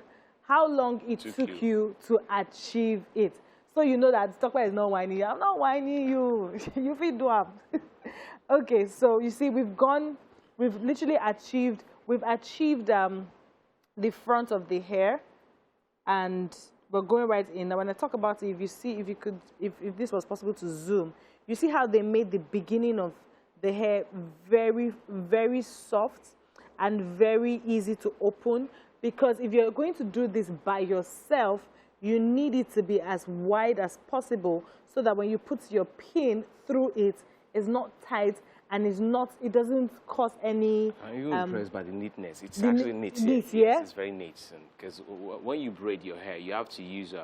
it took you to achieve it. So you know that Tokwe is not whining. I'm not whining you. You feel do up. Okay, so you see, we've literally achieved, the front of the hair, and we're going right in. Now, when I talk about it, if this was possible to zoom, you see how they made the beginning of the hair very, very soft and very easy to open, because if you're going to do this by yourself, you need it to be as wide as possible so that when you put your pin through it, it's not tight and it doesn't cause any... I'm even impressed by the neatness. It's actually neat. Neat, yeah? It's very neat. Because when you braid your hair, you have to use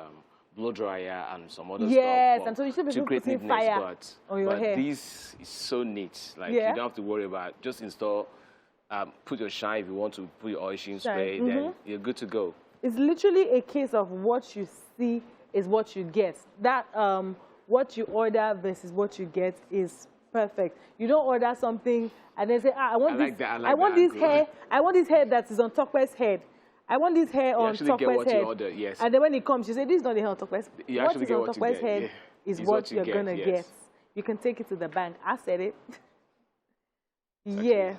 blow dryer and some other stuff. Yes, and so you should be putting neatness, fire on your hair. But this is so neat. Like, you don't have to worry about, just install, put your shine if you want to put your oil sheen spray, then you're good to go. It's literally a case of what you see is what you get. That what you order versus what you get is perfect. You don't order something and then say, I want this hair that is on Tokwe's head. I want this hair on Tokwe's head. Order, yes. And then when it comes, you say, this is not the hair on Tokwe's. What is on Tokwe's head is what you're going to get. You can take it to the bank. I said it. Yeah.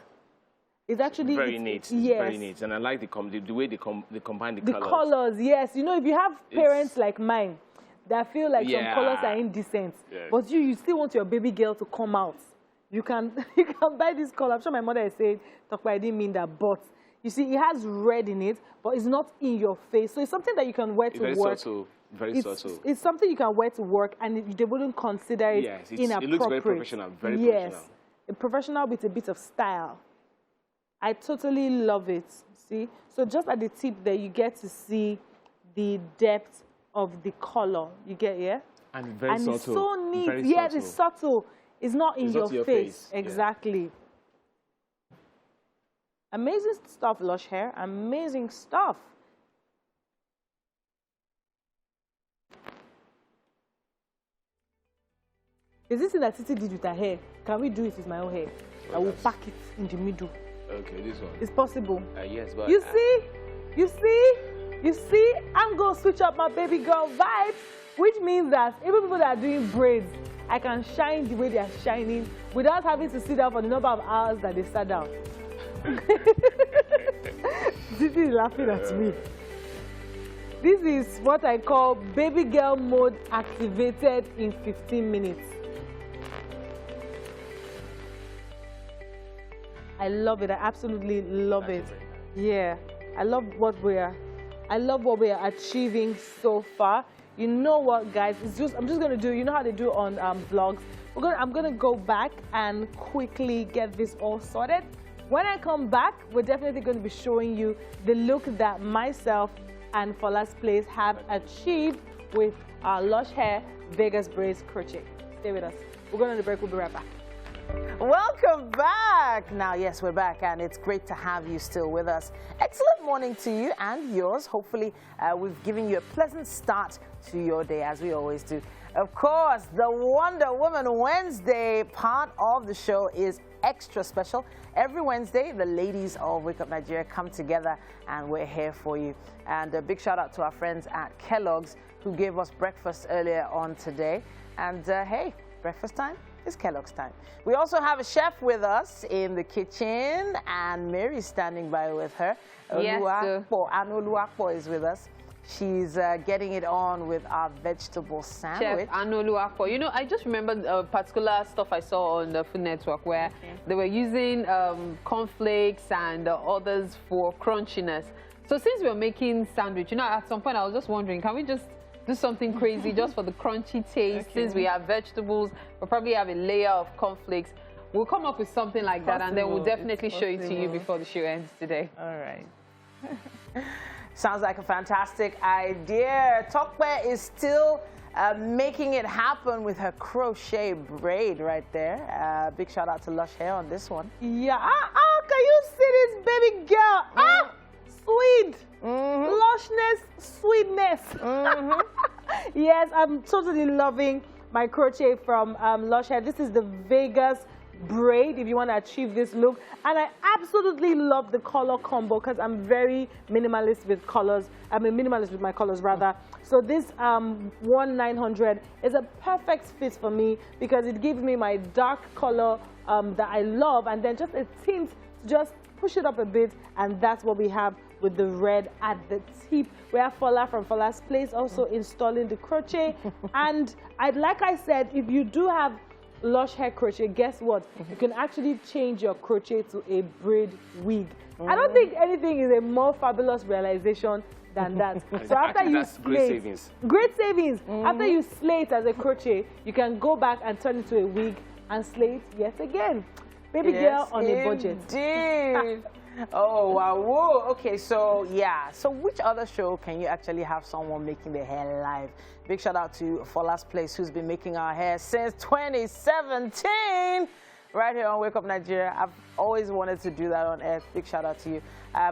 It's actually very neat. Yes. Very neat, and I like the way they combine the colors. The colors, yes. You know, if you have parents like mine that feel like some colors are indecent, but you still want your baby girl to come out, you can buy this color. I'm sure my mother has said, "Tokwe, I didn't mean that," but you see, it has red in it, but it's not in your face, so it's something that you can wear to work. Very subtle. It's something you can wear to work, and they wouldn't consider it inappropriate. It looks very professional. Very professional. A professional with a bit of style. I totally love it, see? So just at the tip there, you get to see the depth of the color. You get, And very subtle. And it's so neat. Yes, it's subtle. It's not in your face. Exactly. Yeah. Amazing stuff, Lush Hair. Amazing stuff. Is this thing that Titi did with her hair? Can we do it with my own hair? I will pack it in the middle. Okay, this one. It's possible. Yes, but... You see? I'm going to switch up my baby girl vibes, which means that even people that are doing braids, I can shine the way they are shining without having to sit down for the number of hours that they sat down. This is laughing at me. This is what I call baby girl mode activated in 15 minutes. I love it. I absolutely love it. Yeah, I love what we are achieving so far. You know what, guys? I'm just gonna do. You know how they do on vlogs. I'm gonna go back and quickly get this all sorted. When I come back, we're definitely going to be showing you the look that myself and Fola's Place have achieved with our Lush Hair Vegas braids crochet. Stay with us. We're going on the break. We'll be right back. Welcome back. Now, yes, we're back, and it's great to have you still with us. Excellent morning to you and yours. Hopefully, we've given you a pleasant start to your day, as we always do. Of course, the Wonder Woman Wednesday part of the show is extra special. Every Wednesday, the ladies of Wake Up Nigeria come together, and we're here for you. And a big shout out to our friends at Kellogg's who gave us breakfast earlier on today. And hey, breakfast time is Kellogg's time. We also have a chef with us in the kitchen, and Mary's standing by with her. Yes, Oluwapo is with us. She's getting it on with our vegetable sandwich. Chef Oluwapo. You know, I just remembered particular stuff I saw on the Food Network where they were using cornflakes and others for crunchiness. So since we're making sandwich, you know, at some point I was just wondering, can we just do something crazy just for the crunchy taste. Since we have vegetables, we'll probably have a layer of cornflakes. We'll come up with something like that, and then we'll definitely show it to you before the show ends today. All right. Sounds like a fantastic idea. Tokwe is still making it happen with her crochet braid right there. Big shout out to Lush Hair on this one. Yeah. Can you see this baby girl? Sweet. Lushness, sweetness. Yes, I'm totally loving my crochet from Lush Hair. This is the Vegas braid if you want to achieve this look, and I absolutely love the color combo because I'm very minimalist with colors. I'm a minimalist with my colors rather. So this 1900 is a perfect fit for me because it gives me my dark color that I love, and then just a tint to just push it up a bit, and that's what we have with the red at the tip. We have Fola from Fola's Place also installing the crochet. And like I said, if you do have Lush Hair crochet, guess what? You can actually change your crochet to a braid wig. I don't think anything is a more fabulous realization than that. So after you slate, great savings. After you slate as a crochet, you can go back and turn it to a wig and slate yet again. Baby girl on a budget. Indeed. Oh, wow. Whoa. Okay, so yeah. So which other show can you actually have someone making their hair live? Big shout out to Fola's Place, who's been making our hair since 2017. Right here on Wake Up Nigeria. I've always wanted to do that on air. Big shout out to you.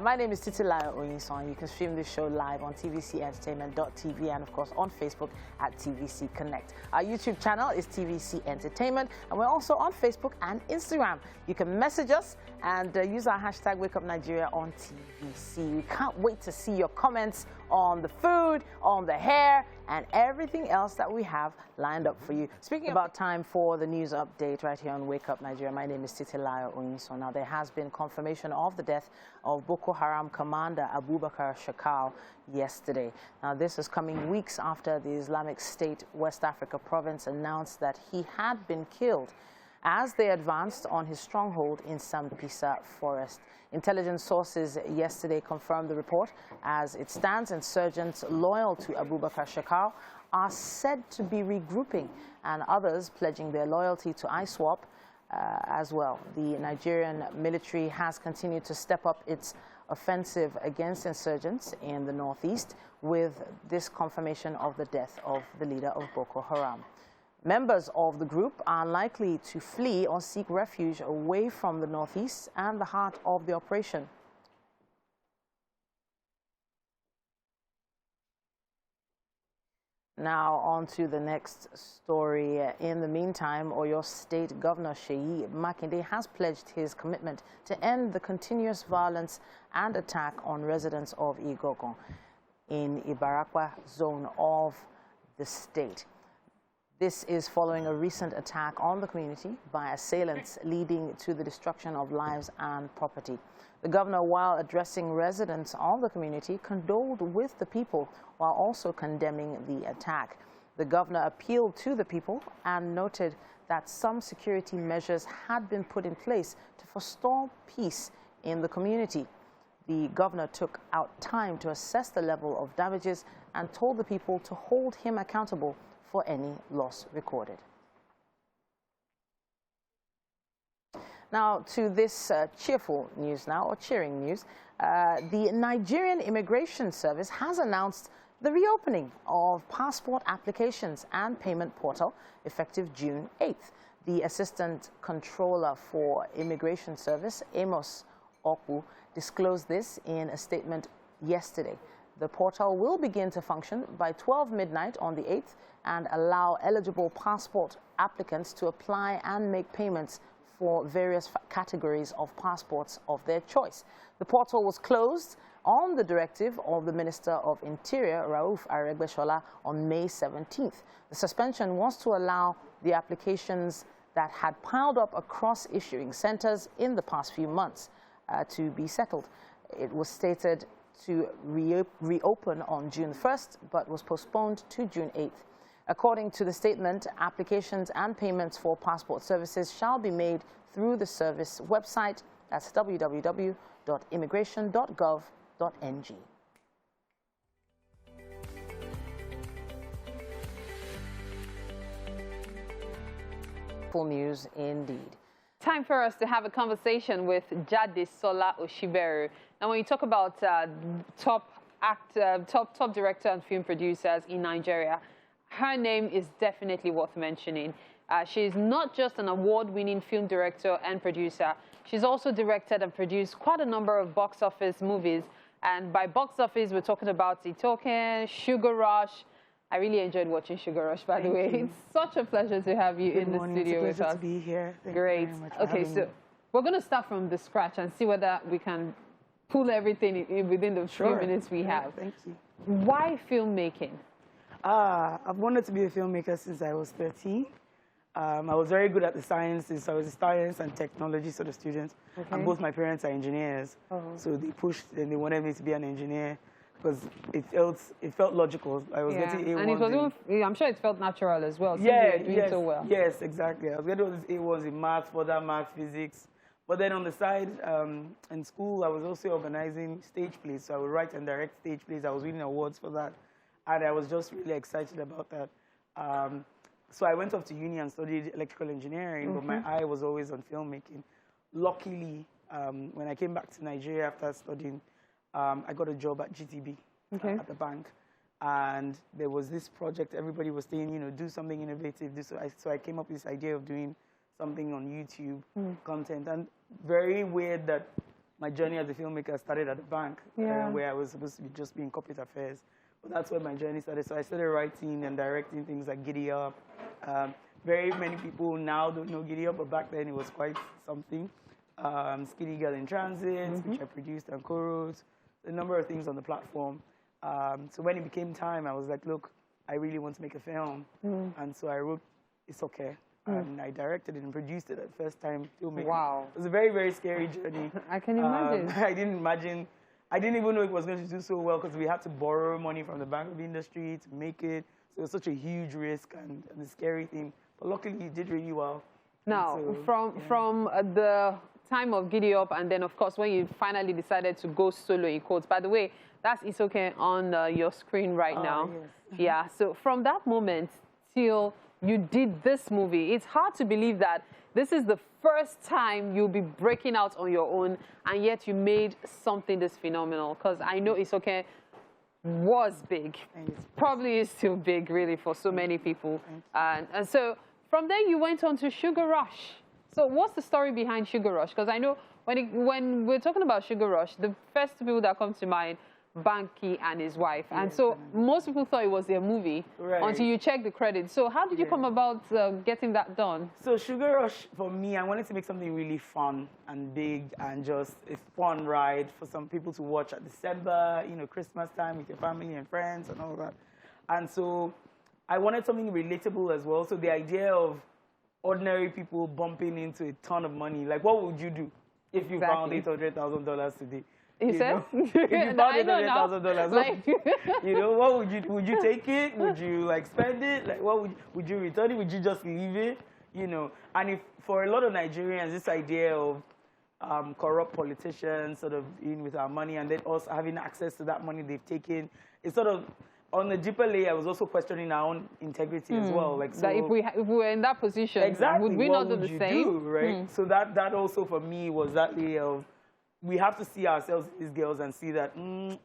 My name is Titilayo Oyinson. You can stream this show live on tvcentertainment.tv and, of course, on Facebook at TVC Connect. Our YouTube channel is TVC Entertainment, and we're also on Facebook and Instagram. You can message us and use our hashtag Wake Up Nigeria on TVC. We can't wait to see your comments on the food, on the hair, and everything else that we have lined up for you. Speaking about time for the news update right here on Wake Up Nigeria, my name is Titilayo Oyinson. Now, there has been confirmation of the death of Boko Haram commander Abubakar Shekau yesterday. Now, this is coming weeks after the Islamic State West Africa province announced that he had been killed as they advanced on his stronghold in Sambisa Forest. Intelligence sources yesterday confirmed the report. As it stands, insurgents loyal to Abubakar Shekau are said to be regrouping, and others pledging their loyalty to ISWAP as well. The Nigerian military has continued to step up its offensive against insurgents in the northeast with this confirmation of the death of the leader of Boko Haram. Members of the group are likely to flee or seek refuge away from the northeast and the heart of the operation. Now on to the next story. In the meantime, Oyo State Governor Seyi has pledged his commitment to end the continuous violence and attack on residents of Igogon in Ibarakwa zone of the state. This is following a recent attack on the community by assailants, leading to the destruction of lives and property. The governor, while addressing residents of the community, condoled with the people while also condemning the attack. The governor appealed to the people and noted that some security measures had been put in place to forestall peace in the community. The governor took out time to assess the level of damages and told the people to hold him accountable for any loss recorded. Now to this cheerful news now, or cheering news. The Nigerian Immigration Service has announced the reopening of passport applications and payment portal effective June 8th. The Assistant Controller for Immigration Service, Amos Okwu, disclosed this in a statement yesterday. The portal will begin to function by 12 midnight on the 8th and allow eligible passport applicants to apply and make payments for various categories of passports of their choice. The portal was closed on the directive of the Minister of Interior, Rauf Aregbesola, on May 17th. The suspension was to allow the applications that had piled up across issuing centers in the past few months to be settled. It was stated to reopen on June 1st, but was postponed to June 8th. According to the statement, applications and payments for passport services shall be made through the service website. That's www.immigration.gov.ng. Apple News indeed. Time for us to have a conversation with Jadesola Oshiberu. Now, when you talk about top director and film producers in Nigeria, her name is definitely worth mentioning. She's not just an award-winning film director and producer. She's also directed and produced quite a number of box office movies. And by box office, we're talking about Itoken, Sugar Rush. I really enjoyed watching Sugar Rush, by the way. It's such a pleasure to have you in the studio with us. It's a pleasure to be here. Thank Great. you very much for Okay, having so me. we're going to start from the scratch and see whether we can pull everything within the few minutes we have. Thank you. Why filmmaking? I've wanted to be a filmmaker since I was 13. I was very good at the sciences. I was a science and technology sort of student. Okay. And both my parents are engineers. So they pushed and they wanted me to be an engineer because it felt logical. I was getting A1s. And it was I'm sure it felt natural as well. Yeah, you were doing so well. Yes, exactly. I was getting all these A1s in math, further math, physics. But then on the side, in school, I was also organizing stage plays. So I would write and direct stage plays. I was winning awards for that. And I was just really excited about that. So I went off to uni and studied electrical engineering, but my eye was always on filmmaking. Luckily, when I came back to Nigeria after studying, I got a job at GTB at the bank. And there was this project, everybody was saying, you know, do something innovative. So I came up with this idea of doing something on YouTube content. And very weird that my journey as a filmmaker started at the bank, where I was supposed to be just being corporate affairs. But that's where my journey started. So I started writing and directing things like Giddy Up. Very many people now don't know Giddy Up, but back then it was quite something. Skinny Girl in Transit, which I produced and co-wrote. A number of things on the platform. So when it became time, I was like, look, I really want to make a film. And so I wrote It's Okay. And I directed it and produced it at first time filmmaking. Wow. It was a very, very scary journey. I can imagine. I didn't even know it was going to do so well because we had to borrow money from the bank of industry to make it. So it was such a huge risk and a scary thing. But luckily, it did really well. Now, so, from the time of Giddy Up and then, of course, when you finally decided to go solo in quotes. By the way, that's It's Okay on your screen right now. Yes. Yeah, so from that moment till you did this movie, it's hard to believe that this is the first time you'll be breaking out on your own, and yet you made something this phenomenal. Because I know It's Okay was big. Probably is still big, really, for so many people. And so from there, you went on to Sugar Rush. So what's the story behind Sugar Rush? Because I know when we're talking about Sugar Rush, the first two people that come to mind, Banky and his wife. And so most people thought it was their movie until you check the credits. So how did you come about getting that done? So Sugar Rush, for me, I wanted to make something really fun and big and just a fun ride for some people to watch at December, you know, Christmas time with your family and friends and all that. And so I wanted something relatable as well. So the idea of ordinary people bumping into a ton of money, like what would you do if you found $800,000 today? You said? If you found $800,000, you know, what would you take it? Would you like spend it? Like, what would you return it? Would you just leave it? You know, and if for a lot of Nigerians, this idea of corrupt politicians sort of in with our money and then us having access to that money they've taken, it's sort of on the deeper layer. I was also questioning our own integrity as well. Like, so that if we were in that position, would we not do the same? Right? So that also for me was that layer of, we have to see ourselves as girls and see that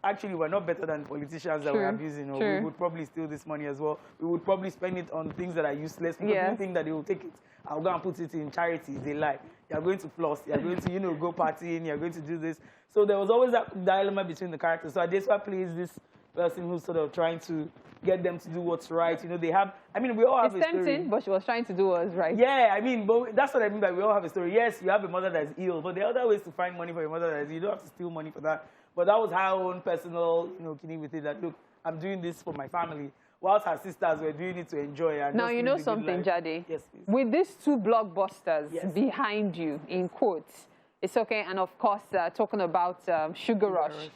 actually we're not better than politicians that we're abusing. Or we would probably steal this money as well. We would probably spend it on things that are useless. Because people think that they will take it. I'll go and put it in charities. They lie. You're going to floss. You're going to, you know, go partying. You're going to do this. So there was always that dilemma between the characters. So Adeswa plays this person who's sort of trying to get them to do what's right. You know, they have, I mean, we all have a story. It's tempting, but she was trying to do what's right. Yeah, I mean, but that's what I mean by we all have a story. Yes, you have a mother that's ill, but there are other ways to find money for your mother that is, you don't have to steal money for that. But that was her own personal, you know, kidney with it that, look, I'm doing this for my family, whilst her sisters were doing it to enjoy. And now, you know something, Jade? Yes, please. With these two blockbusters behind you, in quotes, It's Okay, and of course, talking about Sugar Rush.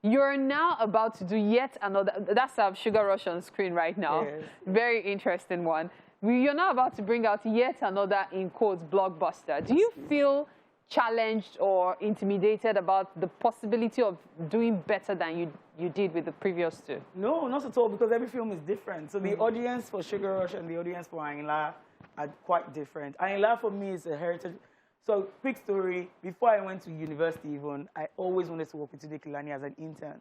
You're now about to do yet another, that's Sugar Rush on screen right now. Yes. Very interesting one. You're now about to bring out yet another, in quotes, blockbuster. Do you feel challenged or intimidated about the possibility of doing better than you did with the previous two? No, not at all, because every film is different. So the audience for Sugar Rush and the audience for Ayinla are quite different. Ayinla for me is a heritage. So, quick story, before I went to university even, I always wanted to work with Tunde Kelani as an intern.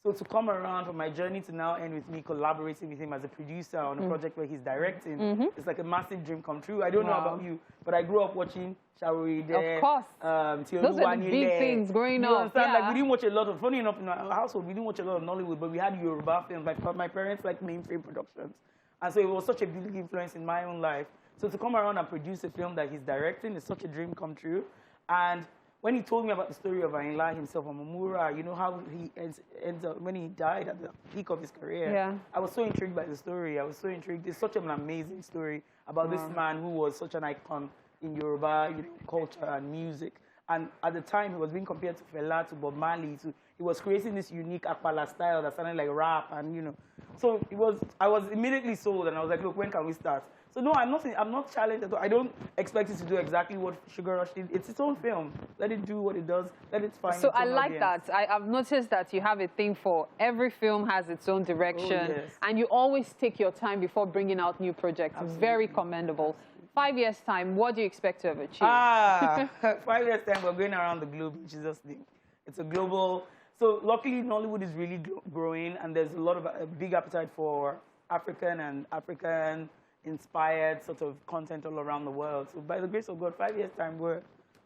So to come around for my journey to now end with me collaborating with him as a producer on a project where he's directing, it's like a massive dream come true. I don't know about you, but I grew up watching Shawari there. Of course. Those are the big things growing up. You understand? Like, we didn't watch a lot of, funny enough, in our household, we didn't watch a lot of Nollywood, but we had Yoruba films. My parents like mainstream productions. And so it was such a big influence in my own life. So to come around and produce a film that he's directing is such a dream come true. And when he told me about the story of Ayinla himself, Amamura, you know how he ends up, when he died at the peak of his career, I was so intrigued by the story. I was so intrigued. It's such an amazing story about this man who was such an icon in Yoruba culture and music. And at the time, he was being compared to Fela, to Bob Marley. He was creating this unique Akpala style that sounded like rap, and So I was immediately sold, and I was like, look, when can we start? So no, I'm not challenged at all. I don't expect it to do exactly what Sugar Rush did. It's its own film. Let it do what it does. Let it find its own I like audience. that. I've noticed that you have a thing for every film has its own direction, and you always take your time before bringing out new projects. Absolutely. Very commendable. 5 years' time, what do you expect to have achieved? 5 years' time, we're going around the globe in Jesus' name. It's a global... So luckily, Nollywood is really growing, and there's a big appetite for African and African-inspired sort of content all around the world. So by the grace of God, 5 years' time, we're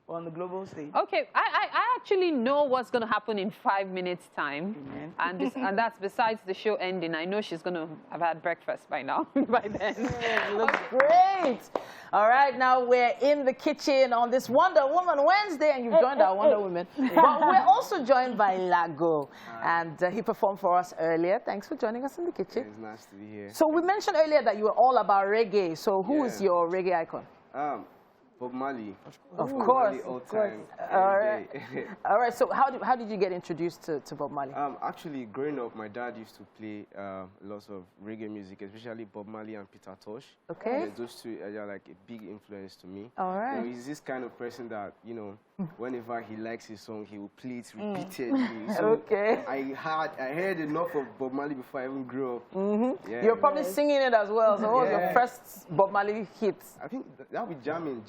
on the global stage. Okay, I actually know what's going to happen in 5 minutes' time. And that's besides the show ending. I know she's going to have had breakfast by now, by then. Looks great. All right, now we're in the kitchen on this Wonder Woman Wednesday, and you've joined our Wonder Woman. But we're also joined by Lago, and he performed for us earlier. Thanks for joining us in the kitchen. It's nice to be here. So we mentioned earlier that you were all about reggae. So who is your reggae icon? Bob Marley. Of course. All time. All right. All right. So how did you get introduced to Bob Marley? Actually, growing up, my dad used to play lots of reggae music, especially Bob Marley and Peter Tosh. Okay. Those two are like a big influence to me. All right. He's this kind of person that, whenever he likes his song, he will play it repeatedly. So okay. I heard enough of Bob Marley before I even grew up. Yeah. You're probably singing it as well. So what was your first Bob Marley hit? I think that would be Jamming.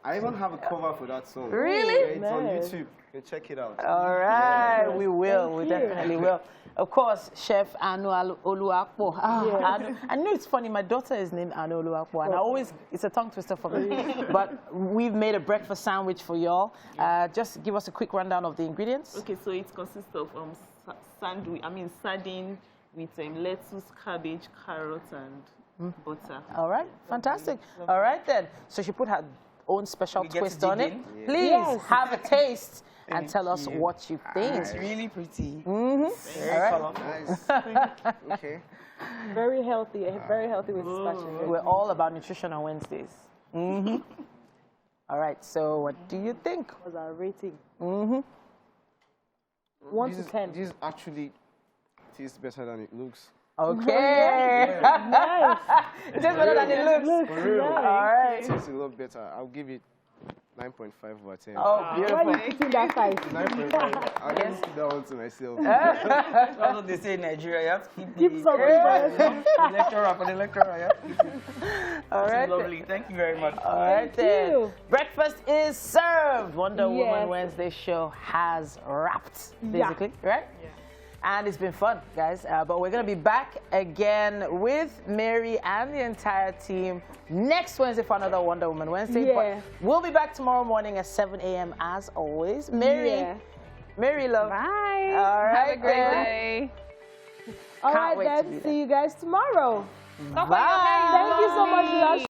I even have a cover for that song. Really? Yeah, it's on YouTube. You can check it out. All right, we will. We definitely will. Of course, Chef Anu Oluwapo. I know it's funny. My daughter is named Anu Oluwapo, and it's a tongue twister for me. But we've made a breakfast sandwich for y'all. Just give us a quick rundown of the ingredients. Okay, so it consists of sardine with lettuce, cabbage, carrots, and butter. All right, fantastic. All right then. So she put her own special twist on it. Please have a taste and tell us what you think. It's really pretty. Very colorful. Nice. Okay. Very healthy with dispatching. We're all about nutrition on Wednesdays. All right, so what do you think? What was our rating? 1 to 10. This actually tastes better than it looks. Okay. Nice. It tastes better than it looks. For real. All right. It tastes a lot better. I'll give it 9.5 over 10. Oh, beautiful. Why are you putting that size? 9.5. I'll just keep that one to myself. That's what they say in Nigeria. You have to keep some the lecturer for the lecturer. All right. Lovely. Thank you very much. All right then. Breakfast is served. Wonder Woman Wednesday show has wrapped, basically, right? Yeah. And it's been fun, guys. But we're going to be back again with Mary and the entire team next Wednesday for another Wonder Woman Wednesday. But we'll be back tomorrow morning at 7 a.m. as always. Mary, love. Bye. All right. Have a great day. All right, then. See you guys tomorrow. Bye. Thank you so much,